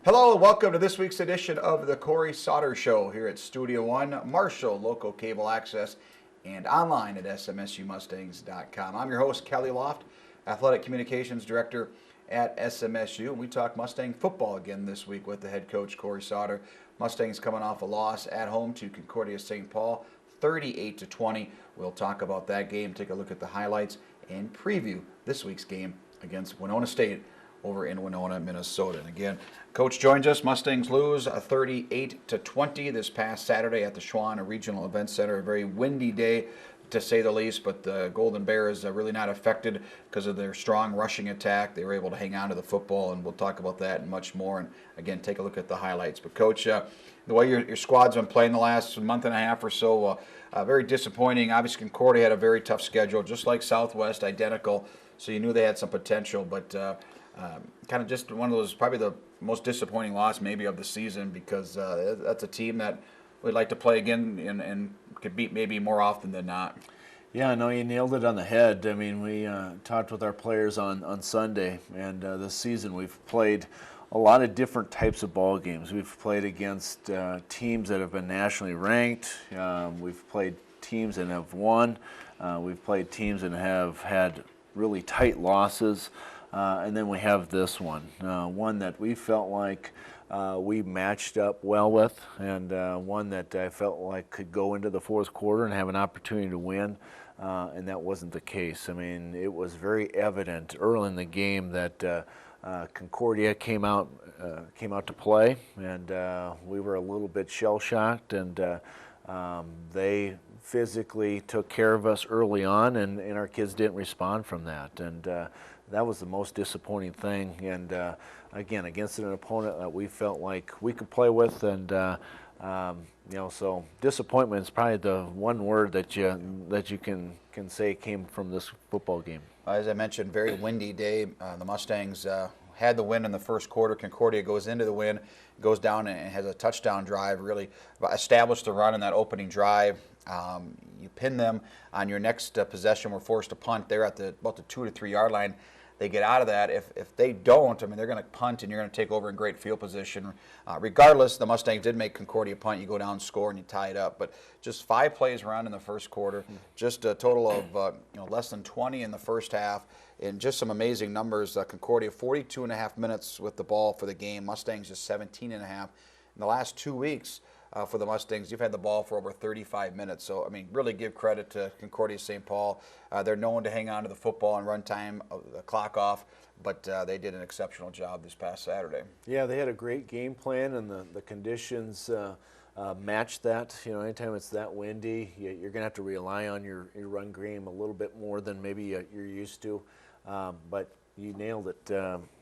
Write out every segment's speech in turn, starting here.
Hello and welcome to this week's edition of the Cory Sauter Show here at Studio One, Marshall Local Cable Access, and online at SMSUmustangs.com. I'm your host, Kelly Loft, Athletic Communications Director at SMSU. We talk Mustang football again this week with the head coach, Cory Sauter. Mustangs coming off a loss at home to Concordia-St. 38-20. We'll talk about that game, take a look at the highlights, and preview this week's game against Winona State over in Winona, Minnesota. And again, Coach joins us. Mustangs lose 38-20 this past Saturday at the Schwann Regional Event Center. A very windy day, to say the least, but the Golden Bears are really not affected because of their strong rushing attack. They were able to hang on to the football, and we'll talk about that and much more. And again, take a look at the highlights. But Coach, the way your squad's been playing the last month and a half or so, very disappointing. Obviously, Concordia had a very tough schedule, just like Southwest, identical. So you knew they had some potential, but kind of just one of those, probably the most disappointing loss maybe of the season, because that's a team that we'd like to play again and could beat maybe more often than not. Yeah, no, you nailed it on the head. I mean, we talked with our players on Sunday, and this season we've played a lot of different types of ball games. We've played against teams that have been nationally ranked. We've played teams that have won. We've played teams that have had really tight losses. And then we have this one that we felt like we matched up well with, and one that I felt like could go into the fourth quarter and have an opportunity to win, and that wasn't the case. I mean, it was very evident early in the game that Concordia came out to play, and we were a little bit shell-shocked, and they physically took care of us early on, and our kids didn't respond from that. And that was the most disappointing thing, and again, against an opponent that we felt like we could play with, and so disappointment is probably the one word that you can say came from this football game. As I mentioned, very windy day. The Mustangs had the win in the first quarter. Concordia goes into the win, goes down and has a touchdown drive, really established the run in that opening drive. You pin them on your next possession. We're forced to punt. They're at about the 2 to 3 yard line. They get out of that. If they don't, I mean, they're going to punt, and you're going to take over in great field position. Regardless, the Mustangs did make Concordia punt. You go down, score, and you tie it up. But just 5 plays around in the first quarter, just a total of less than 20 in the first half, and just some amazing numbers. Concordia 42.5 minutes with the ball for the game. Mustangs just 17.5. In the last 2 weeks, for the Mustangs, you've had the ball for over 35 minutes. So, I mean, really give credit to Concordia-St. Paul. They're known to hang on to the football and run time, the clock off, but they did an exceptional job this past Saturday. Yeah, they had a great game plan, and the conditions matched that. You know, anytime it's that windy, you're going to have to rely on your run game a little bit more than maybe you're used to. But you nailed it.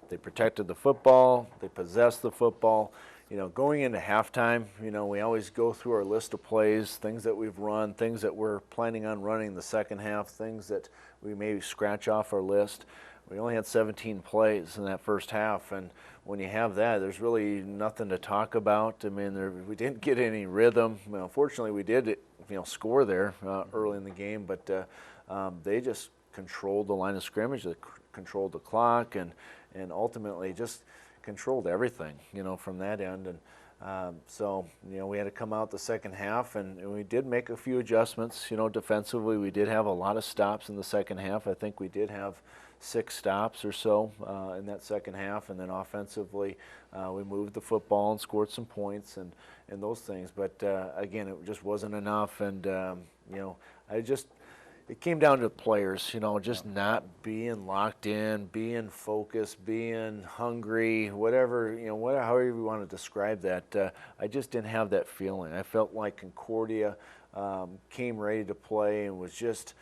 They protected the football. They possessed the football. You know, going into halftime, we always go through our list of plays, things that we've run, things that we're planning on running in the second half, things that we maybe scratch off our list. We only had 17 plays in that first half, and when you have that, there's really nothing to talk about. I mean, we didn't get any rhythm. Well, fortunately, we did, score there early in the game, but they just controlled the line of scrimmage, they controlled the clock, and ultimately just controlled everything, from that end. And so, we had to come out the second half, and we did make a few adjustments. Defensively, we did have a lot of stops in the second half. I think we did have 6 stops or so in that second half, and then offensively, we moved the football and scored some points and those things. But again, it just wasn't enough, and it came down to the players, just not being locked in, being focused, being hungry, whatever, however you want to describe that. I just didn't have that feeling. I felt like Concordia came ready to play and was just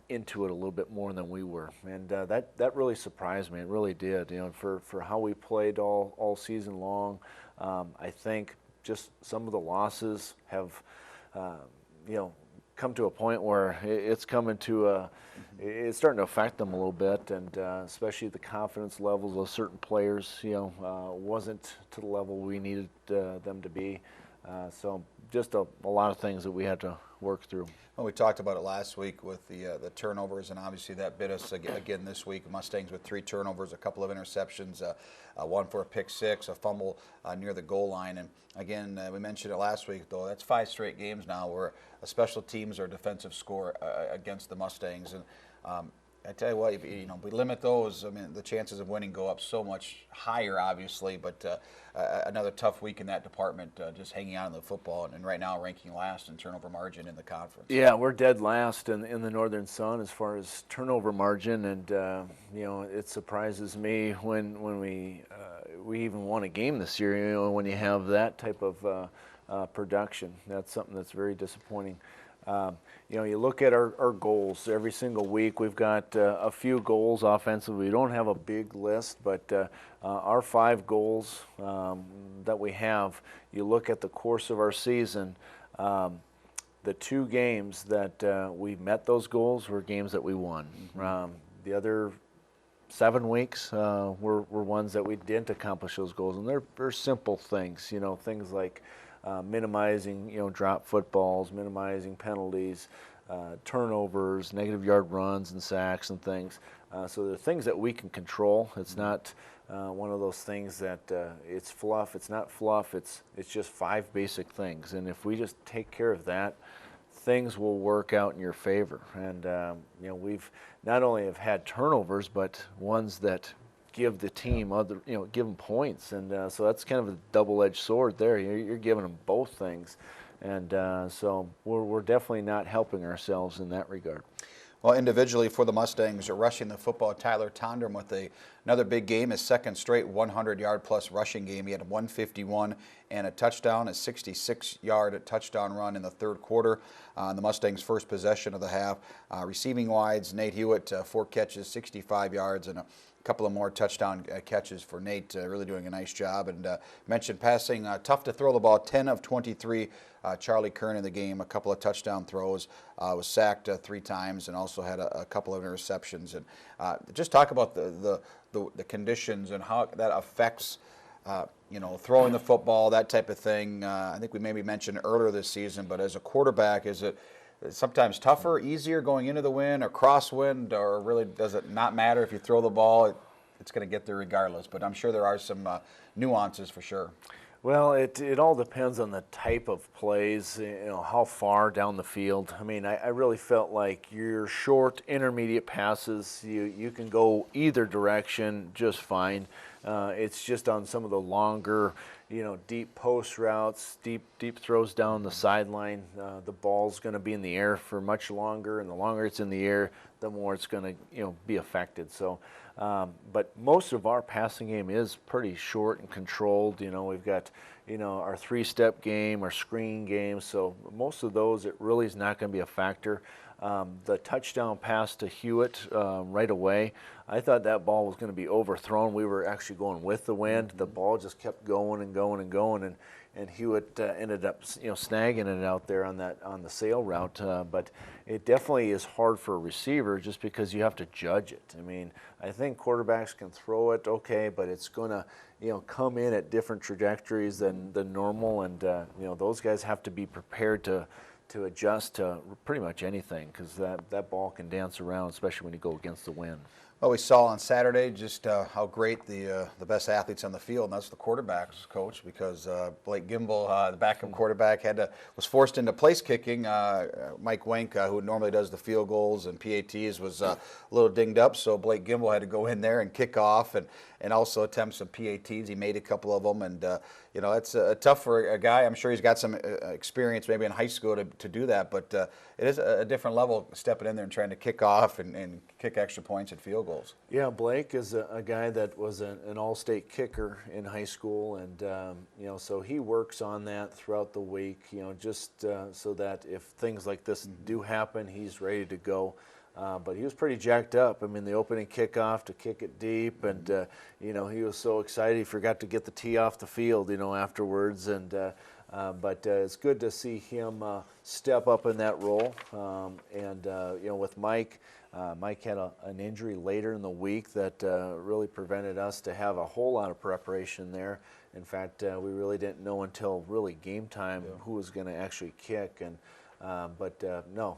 into it a little bit more than we were. And that really surprised me. It really did, for how we played all season long. I think just some of the losses have, come to a point where it's coming to it's starting to affect them a little bit, and especially the confidence levels of certain players, wasn't to the level we needed them to be. So just a lot of things that we had to work through. Well, we talked about it last week with the turnovers, and obviously that bit us again this week. Mustangs with 3 turnovers, a couple of interceptions, one for a pick six, a fumble near the goal line. And again, we mentioned it last week, though, that's 5 straight games now where a special teams or defensive score against the Mustangs. And I tell you what, if we limit those, I mean, the chances of winning go up so much higher, obviously, but another tough week in that department, just hanging on to the football, and right now ranking last in turnover margin in the conference. Yeah, we're dead last in the Northern Sun as far as turnover margin, and it surprises me when we even won a game this year. When you have that type of production, that's something that's very disappointing. You look at our goals every single week. We've got a few goals offensively. We don't have a big list, but our 5 goals that we have, you look at the course of our season, the 2 games that we met those goals were games that we won. The other 7 weeks were ones that we didn't accomplish those goals, and they're simple things, things like minimizing, drop footballs, minimizing penalties, turnovers, negative yard runs and sacks and things. So they're things that we can control. It's not one of those things that it's fluff. It's not fluff. It's just 5 basic things. And if we just take care of that, things will work out in your favor. And we've not only have had turnovers, but ones that give the team give them points, and so that's kind of a double-edged sword there. You're giving them both things, and so we're definitely not helping ourselves in that regard. Well, individually for the Mustangs, rushing the football, Tyler Tondrum with another big game, his second straight 100-yard-plus rushing game. He had 151 and a touchdown, a 66-yard touchdown run in the third quarter. The Mustangs' first possession of the half. Receiving wides, Nate Hewitt, 4 catches, 65 yards, and a couple of more touchdown catches for Nate, really doing a nice job. And mentioned passing, tough to throw the ball, 10 of 23. Charlie Kern in the game, a couple of touchdown throws, was sacked 3 times, and also had a couple of interceptions. And just talk about the conditions and how that affects throwing the football, that type of thing. I think we maybe mentioned earlier this season, but as a quarterback, is it sometimes tougher, easier going into the wind or crosswind, or really does it not matter if you throw the ball? It's going to get there regardless, but I'm sure there are some nuances for sure. Well, it all depends on the type of plays, how far down the field. I mean, I really felt like your short, intermediate passes, you can go either direction just fine. It's just on some of the longer, deep post routes, deep throws down the sideline. The ball's going to be in the air for much longer, and the longer it's in the air, the more it's going to, be affected. So, but most of our passing game is pretty short and controlled. We've got, our 3-step game, our screen game. So most of those, it really is not going to be a factor. The touchdown pass to Hewitt right away, I thought that ball was going to be overthrown. We were actually going with the wind. The ball just kept going and going and going, and Hewitt ended up snagging it out there on the sail route. But it definitely is hard for a receiver just because you have to judge it. I mean, I think quarterbacks can throw it okay, but it's going to come in at different trajectories than normal, and those guys have to be prepared to adjust to pretty much anything, because that ball can dance around, especially when you go against the wind. Well, we saw on Saturday just how great the best athletes on the field, and that's the quarterbacks coach, because Blake Gimbel, the backup quarterback, was forced into place kicking. Mike Wenk, who normally does the field goals and PATs, was a little dinged up, so Blake Gimbel had to go in there and kick off and also attempt some PATs. He made a couple of them, and it's tough for a guy. I'm sure he's got some experience maybe in high school to do that, but it is a different level stepping in there and trying to kick off and kick extra points and field goals. Yeah, Blake is a guy that was an all-state kicker in high school, and so he works on that throughout the week, just so that if things like this do happen, he's ready to go. But he was pretty jacked up. I mean, the opening kickoff to kick it deep, and he was so excited he forgot to get the tee off the field, afterwards. And but it's good to see him step up in that role. With Mike, Mike had an injury later in the week that really prevented us to have a whole lot of preparation there. In fact, we really didn't know until really game time who was going to actually kick. And No,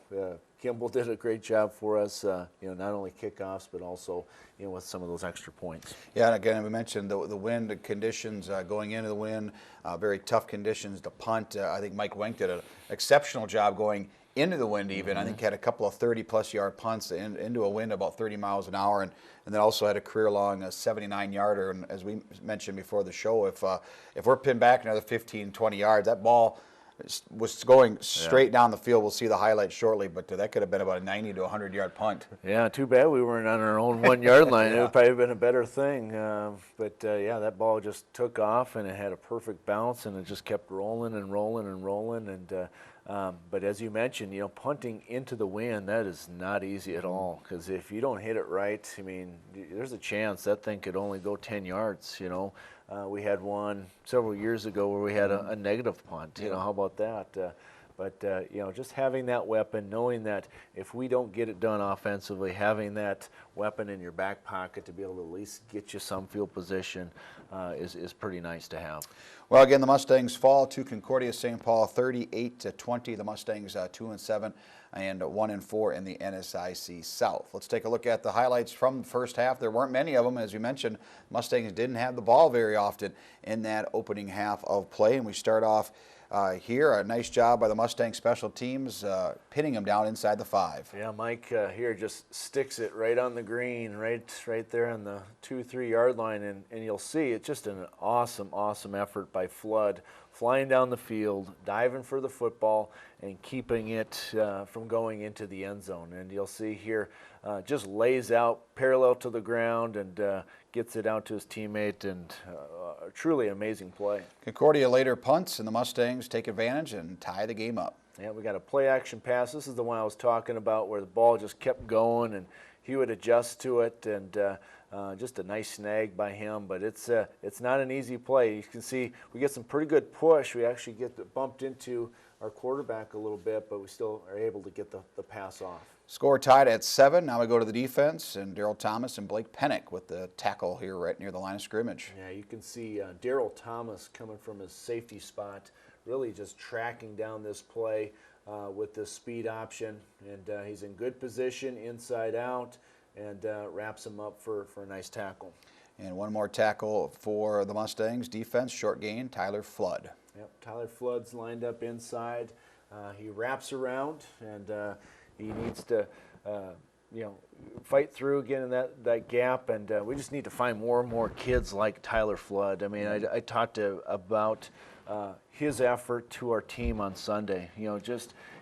Kimball did a great job for us, not only kickoffs, but also, with some of those extra points. Yeah, and again, we mentioned the wind conditions going into the wind, very tough conditions to punt. I think Mike Wenk did an exceptional job going into the wind even. I think had a couple of 30-plus yard punts into a wind about 30 miles an hour, and then also had a career-long 79-yarder. And as we mentioned before the show, if we're pinned back another 15, 20 yards, that ball was going straight down the field. We'll see the highlights shortly, but that could have been about a 90 to 100-yard punt. Yeah, too bad we weren't on our own 1 yard line. It would probably have been a better thing. That ball just took off, and it had a perfect bounce, and it just kept rolling and rolling and rolling. But as you mentioned, punting into the wind, that is not easy at all, because if you don't hit it right, there's a chance that thing could only go 10 yards, We had one several years ago where we had a negative punt. How about that? Just having that weapon, knowing that if we don't get it done offensively, having that weapon in your back pocket to be able to at least get you some field position is pretty nice to have. Well, again, the Mustangs fall to Concordia-St. Paul 38-20. The Mustangs 2-7 and 1-4 in the NSIC South. Let's take a look at the highlights from the first half. There weren't many of them. As you mentioned, Mustangs didn't have the ball very often in that opening half of play, and we start off here. A nice job by the Mustang special teams, pinning them down inside the 5. Yeah, Mike here just sticks it right on the green, right there on the 2-3 yard line, and you'll see it's just an awesome effort by Flood, flying down the field, diving for the football, and keeping it from going into the end zone. And you'll see here, just lays out parallel to the ground and gets it out to his teammate, and truly amazing play. Concordia later punts, and the Mustangs take advantage and tie the game up. Yeah, we got a play action pass. This is the one I was talking about, where the ball just kept going and he would adjust to it, and just a nice snag by him. But it's not an easy play. You can see we get some pretty good push. We actually get bumped into our quarterback a little bit, but we still are able to get the pass off. Score tied at 7. Now we go to the defense, and Darryl Thomas and Blake Pennick with the tackle here right near the line of scrimmage. Yeah, you can see Darryl Thomas coming from his safety spot, really just tracking down this play with this speed option, and he's in good position inside out, and wraps him up for a nice tackle. And one more tackle for the Mustangs defense, short gain, Tyler Flood. Yep, Tyler Flood's lined up inside. He wraps around, and he needs to, fight through again in that gap, and we just need to find more and more kids like Tyler Flood. I talked about his effort to our team on Sunday.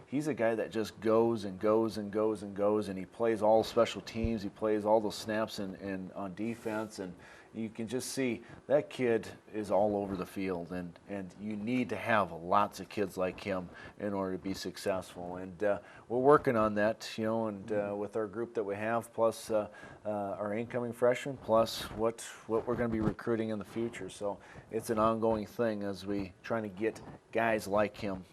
He's a guy that just goes and goes and goes and goes, and he plays all special teams. He plays all those snaps and on defense, and you can just see that kid is all over the field, and you need to have lots of kids like him in order to be successful. And we're working on that, with our group that we have, plus our incoming freshmen, plus what we're going to be recruiting in the future. So it's an ongoing thing as we trying to get guys like him.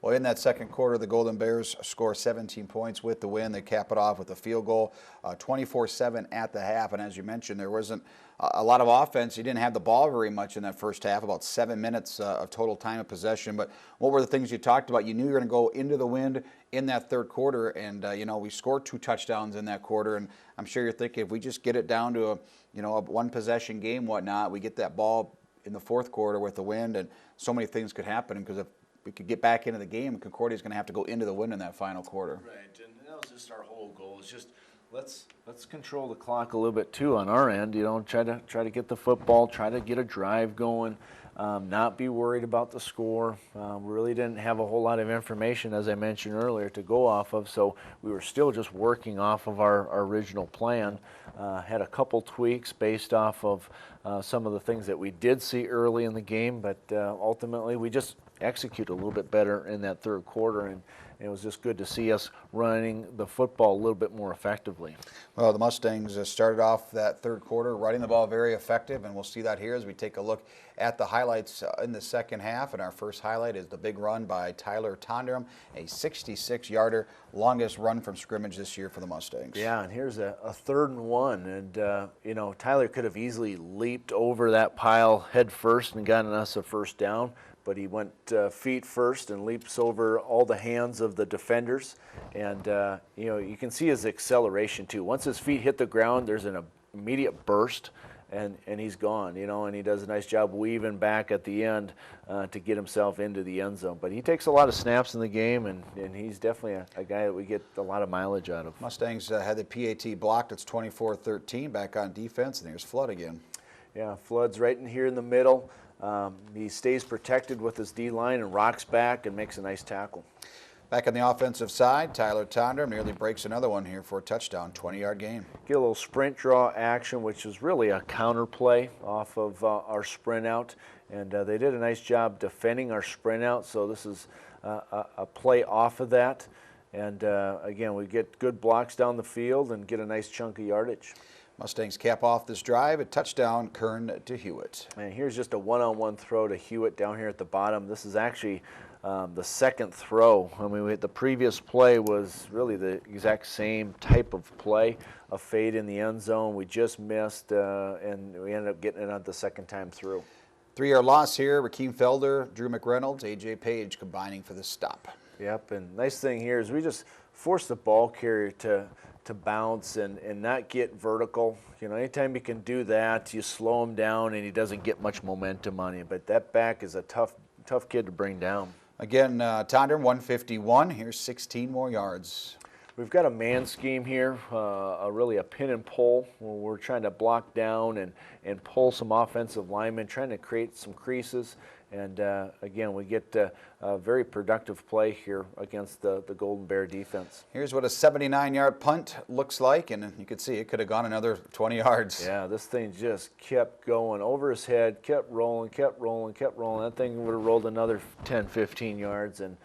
Well, in that second quarter, the Golden Bears score 17 points with the win. They cap it off with a field goal, 24-7 at the half. And as you mentioned, there wasn't a lot of offense. You didn't have the ball very much in that first half, about 7 minutes of total time of possession. But what were the things you talked about? You knew you were going to go into the wind in that third quarter, and we scored 2 touchdowns in that quarter. And I'm sure you're thinking, if we just get it down to a one-possession game, whatnot, we get that ball in the fourth quarter with the wind, and so many things could happen, because if we could get back into the game, Concordia's going to have to go into the win in that final quarter. Right, and that was just our whole goal. Is just let's control the clock a little bit too on our end. Try to get the football, try to get a drive going, not be worried about the score. We really didn't have a whole lot of information, as I mentioned earlier, to go off of, so we were still just working off of our original plan. Had a couple tweaks based off of some of the things that we did see early in the game, but ultimately we just execute a little bit better in that third quarter, and it was just good to see us running the football a little bit more effectively. Well, the Mustangs started off that third quarter running the ball very effective, and we'll see that here as we take a look at the highlights in the second half. And our first highlight is the big run by Tyler Tondrum, a 66-yarder, longest run from scrimmage this year for the Mustangs. Yeah, and here's a 3rd and 1, and Tyler could have easily leaped over that pile head first and gotten us a first down, but he went feet first and leaps over all the hands of the defenders. And, you can see his acceleration, too. Once his feet hit the ground, there's an immediate burst, and he's gone, and he does a nice job weaving back at the end to get himself into the end zone. But he takes a lot of snaps in the game, and he's definitely a guy that we get a lot of mileage out of. Mustangs had the PAT blocked. It's 24-13 back on defense, and there's Flood again. Yeah, Flood's right in here in the middle. He stays protected with his D-line and rocks back and makes a nice tackle. Back on the offensive side, Tyler Tonder nearly breaks another one here for a touchdown, 20-yard gain. Get a little sprint draw action, which is really a counter play off of our sprint out. And they did a nice job defending our sprint out, so this is a play off of that. And again, we get good blocks down the field and get a nice chunk of yardage. Mustangs cap off this drive, a touchdown, Kern to Hewitt. And here's just a one-on-one throw to Hewitt down here at the bottom. This is actually the second throw. I mean, the previous play was really the exact same type of play, a fade in the end zone. We just missed, and we ended up getting it on the second time through. 3-yard loss here. Rakeem Felder, Drew McReynolds, A.J. Page combining for the stop. Yep, and nice thing here is we just force the ball carrier to bounce and not get vertical. Anytime you can do that, you slow him down and he doesn't get much momentum on you. But that back is a tough kid to bring down. Again, Tonder, 151. Here's 16 more yards. We've got a man scheme here, really a pin and pull, where we're trying to block down and pull some offensive linemen, trying to create some creases. And again, we get a very productive play here against the Golden Bear defense. Here's what a 79-yard punt looks like, and you can see it could have gone another 20 yards. Yeah, this thing just kept going over his head, kept rolling. That thing would have rolled another 10, 15 yards. And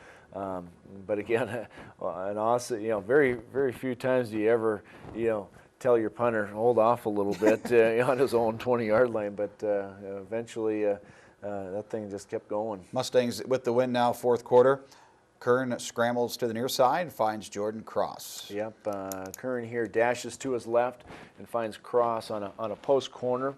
but again, an awesome, very, very few times do you ever, tell your punter hold off a little bit on his own 20-yard line. But eventually, that thing just kept going. Mustangs with the win now, fourth quarter. Kern scrambles to the near side, finds Jordan Cross. Yep, Kern here dashes to his left and finds Cross on a post corner.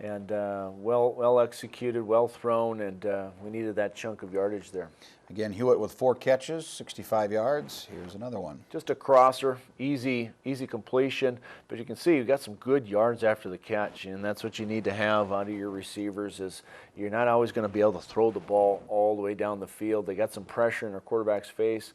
And well executed, well thrown, and we needed that chunk of yardage there. Again, Hewitt with 4 catches, 65 yards. Here's another one. Just a crosser, easy completion, but you can see you got some good yards after the catch, and that's what you need to have out of your receivers. Is you're not always going to be able to throw the ball all the way down the field. They got some pressure in our quarterback's face.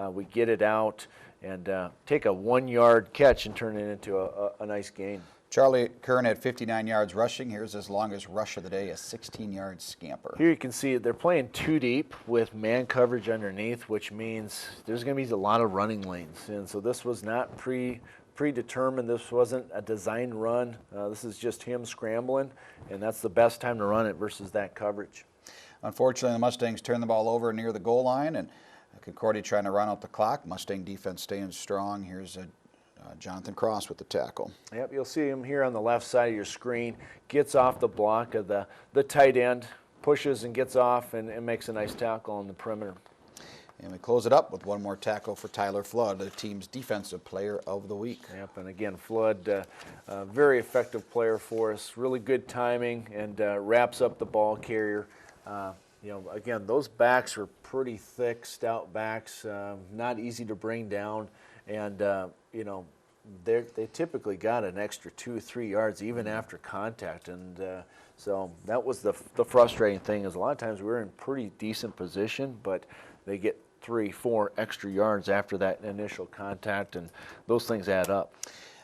We get it out and take a 1-yard catch and turn it into a nice gain. Charlie Kern had 59 yards rushing. Here's his longest rush of the day, a 16-yard scamper. Here you can see they're playing 2 deep with man coverage underneath, which means there's going to be a lot of running lanes. And so this was not predetermined. This wasn't a designed run. This is just him scrambling, and that's the best time to run it versus that coverage. Unfortunately, the Mustangs turned the ball over near the goal line, and Concordia trying to run out the clock. Mustang defense staying strong. Here's Jonathan Cross with the tackle. Yep, you'll see him here on the left side of your screen. Gets off the block of the tight end, pushes and gets off and makes a nice tackle on the perimeter. And we close it up with one more tackle for Tyler Flood, the team's defensive player of the week. Yep, and again, Flood, very effective player for us. Really good timing and wraps up the ball carrier. Again, those backs are pretty thick, stout backs, not easy to bring down. And, they typically got an extra 2-3 yards even after contact. And so that was the frustrating thing is a lot of times we were in pretty decent position, but they get 3-4 extra yards after that initial contact, and those things add up.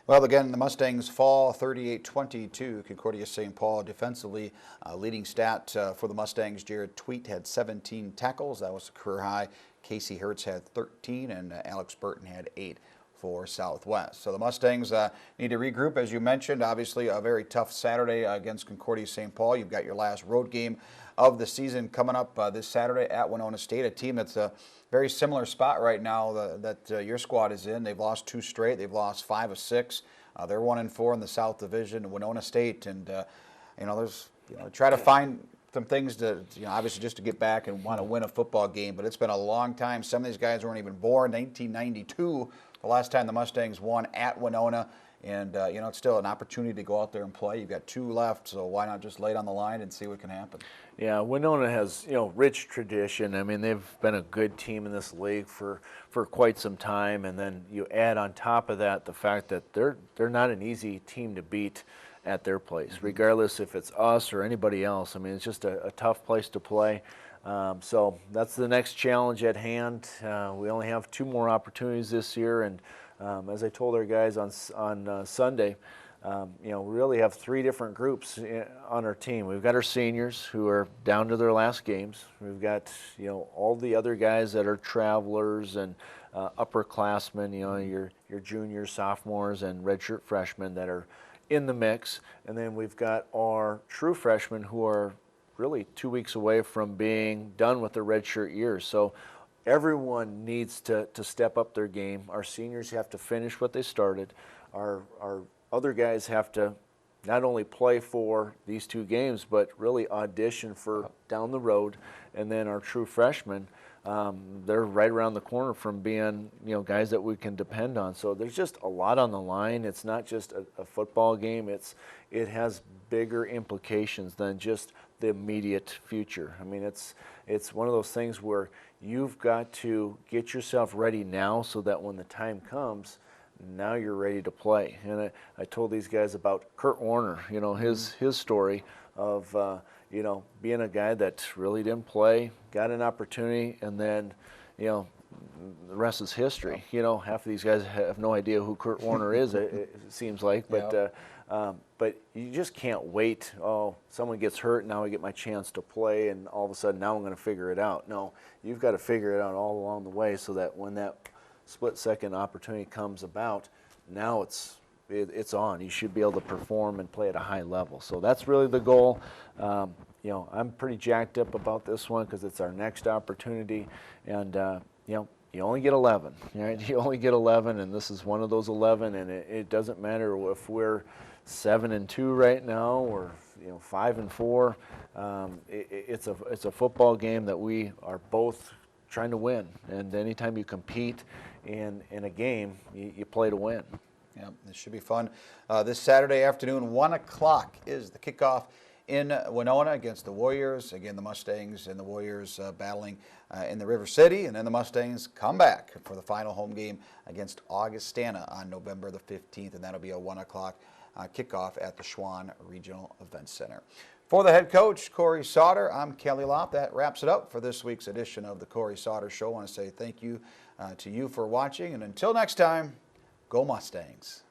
Well, again, the Mustangs fall 38-22. Concordia-St. Paul defensively. Leading stat for the Mustangs, Jared Tweet had 17 tackles. That was a career high. Casey Hertz had 13, and Alex Burton had 8 for Southwest. So the Mustangs need to regroup, as you mentioned. Obviously, a very tough Saturday against Concordia-St. Paul. You've got your last road game of the season coming up this Saturday at Winona State, a team that's a very similar spot right now that your squad is in. They've lost 2 straight. They've lost 5 of 6. They're 1-4 in the South Division. Winona State, and try to find some things to, obviously just to get back and want to win a football game. But it's been a long time. Some of these guys weren't even born. 1992, the last time the Mustangs won at Winona. And, it's still an opportunity to go out there and play. You've got 2 left, so why not just lay it on the line and see what can happen? Yeah, Winona has, rich tradition. I mean, they've been a good team in this league for quite some time, and then you add on top of that the fact that they're not an easy team to beat at their place, regardless if it's us or anybody else. I mean, it's just a tough place to play. So that's the next challenge at hand. We only have 2 more opportunities this year, and as I told our guys on Sunday, we really have 3 different groups on our team. We've got our seniors who are down to their last games. We've got all the other guys that are travelers and upperclassmen. Your juniors, sophomores, and redshirt freshmen that are in the mix. And then we've got our true freshmen who are really 2 weeks away from being done with their redshirt years. So everyone needs to step up their game. Our seniors have to finish what they started. Our other guys have to not only play for these 2 games, but really audition for down the road. And then our true freshmen, they're right around the corner from being, guys that we can depend on. So there's just a lot on the line. It's not just a football game. It has bigger implications than just the immediate future. I mean, it's one of those things where you've got to get yourself ready now so that when the time comes, now you're ready to play. And I told these guys about Kurt Warner, his story of, being a guy that really didn't play, got an opportunity, and then, the rest is history. Half of these guys have no idea who Kurt Warner is, it seems like. But but you just can't wait. Oh, someone gets hurt, now I get my chance to play, and all of a sudden now I'm going to figure it out. No, you've got to figure it out all along the way so that when that split-second opportunity comes about, now it's on. You should be able to perform and play at a high level. So that's really the goal. I'm pretty jacked up about this one because it's our next opportunity, and you only get 11. Right? You only get 11, and this is one of those 11. And it doesn't matter if we're 7-2 right now or 5-4. It's a football game that we are both trying to win. And anytime you compete in a game, you play to win. Yeah, this should be fun. This Saturday afternoon, 1 o'clock is the kickoff in Winona against the Warriors. Again, the Mustangs and the Warriors battling in the River City, and then the Mustangs come back for the final home game against Augustana on November the 15th, and that'll be a 1 o'clock kickoff at the Schwann Regional Events Center. For the head coach, Cory Sauter, I'm Kelly Lopp. That wraps it up for this week's edition of the Cory Sauter Show. I want to say thank you to you for watching, and until next time, go Mustangs.